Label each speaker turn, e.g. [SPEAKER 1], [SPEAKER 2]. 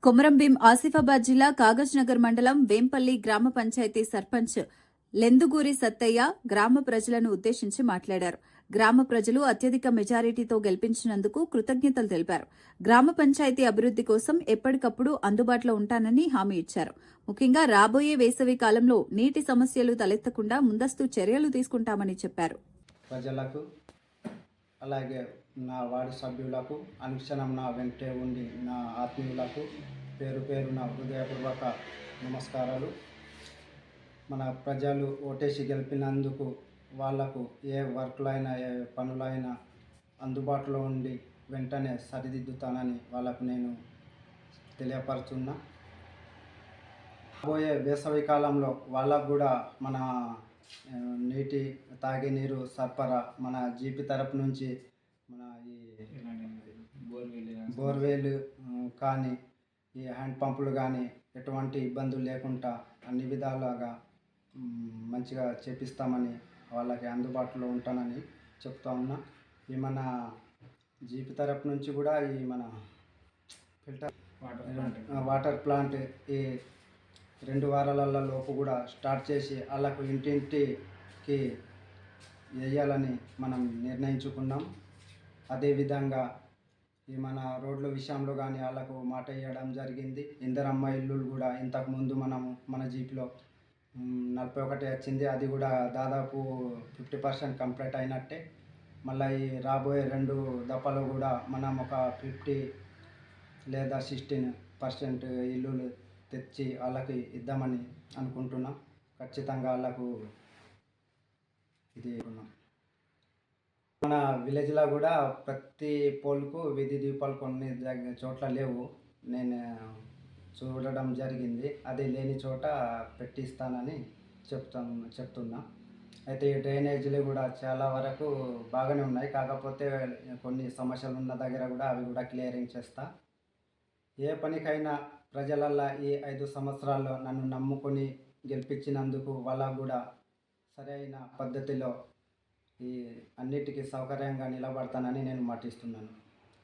[SPEAKER 1] కొమరంభీం ఆసిఫాబాద్ జిల్లా కాగజ్నగర్ మండలం వేంపల్లి గ్రామ పంచాయతీ సర్పంచ్ లెందుగూరి సత్తయ్య గ్రామ ప్రజలను ఉద్దేశించి మాట్లాడారు. గ్రామ ప్రజలు అత్యధిక మెజారిటీతో గెలిపించినందుకు కృతజ్ఞతలు తెలిపారు. గ్రామ పంచాయతీ అభివృద్ది కోసం ఎప్పటికప్పుడు అందుబాటులో ఉంటానని హామీ ఇచ్చారు. ముఖ్యంగా రాబోయే వేసవి కాలంలో నీటి సమస్యలు తలెత్తకుండా ముందస్తు చర్యలు తీసుకుంటామని చెప్పారు.
[SPEAKER 2] ప్రజలకు అలాగే నా వార్డు సభ్యులకు అనుక్షణం నా వెంటే ఉండి నా ఆత్మీయులకు పేరు పేరు నా హృదయపూర్వక నమస్కారాలు. మన ప్రజలు ఓటేసి గెలిపినందుకు వాళ్లకు ఏ వర్క్లైనా ఏ పనులైనా అందుబాటులో ఉండి వెంటనే సరిదిద్దుతానని వాళ్ళకు నేను తెలియపరుచున్నా. రాబోయే వేసవి కాలంలో వాళ్ళకు కూడా మన నీటి తాగే నీరు సరఫరా మన జీపీ తరపు నుంచి మన ఈ బోర్వేలు కానీ ఈ హ్యాండ్ పంపులు కానీ ఎటువంటి ఇబ్బందులు లేకుండా అన్ని విధాలుగా మంచిగా చేపిస్తామని వాళ్ళకి అందుబాటులో ఉంటానని చెప్తా ఉన్నా. ఈ మన జీపీ తరపు నుంచి కూడా ఈ మన ఫిల్టర్ వాటర్ ప్లాంట్ ఈ 2 వారాల లోపు కూడా స్టార్ట్ చేసి వాళ్ళకు ఇంటింటికి వేయాలని మనం నిర్ణయించుకున్నాం. అదేవిధంగా ఈ మన రోడ్ల విషయంలో కానీ వాళ్ళకు మాట ఇవ్వడం జరిగింది. ఇందిరమ్మ ఇల్లులు కూడా ఇంతకుముందు మన జీపీలో 41 వచ్చింది. అది కూడా దాదాపు 50% కంప్లీట్ అయినట్టే. మళ్ళీ ఈ రాబోయే 2 దఫాలో కూడా మనం ఒక 50 లేదా 16% ఇల్లులు తెచ్చి వాళ్ళకి ఇద్దామని అనుకుంటున్నాం. ఖచ్చితంగా వాళ్ళకు ఇది ఉన్నాం. మన విలేజ్లో కూడా ప్రతి పోల్కు వీధి దీపాలు కొన్ని చోట్ల లేవు. నేను చూడడం జరిగింది. అది లేని చోట పెట్టిస్తానని చెప్తున్నా. అయితే ఈ డ్రైనేజీలు కూడా చాలా వరకు బాగానే ఉన్నాయి. కాకపోతే కొన్ని సమస్యలు ఉన్న దగ్గర కూడా అవి కూడా క్లియరింగ్ చేస్తా. ఏ పనికైనా ప్రజలల్లా ఈ 5 సంవత్సరాల్లో నన్ను నమ్ముకొని గెలిపించినందుకు వాళ్ళకు కూడా సరైన పద్ధతిలో ఈ అన్నిటికీ సౌకర్యంగా నిలబడతానని నేను మాటిస్తున్నాను.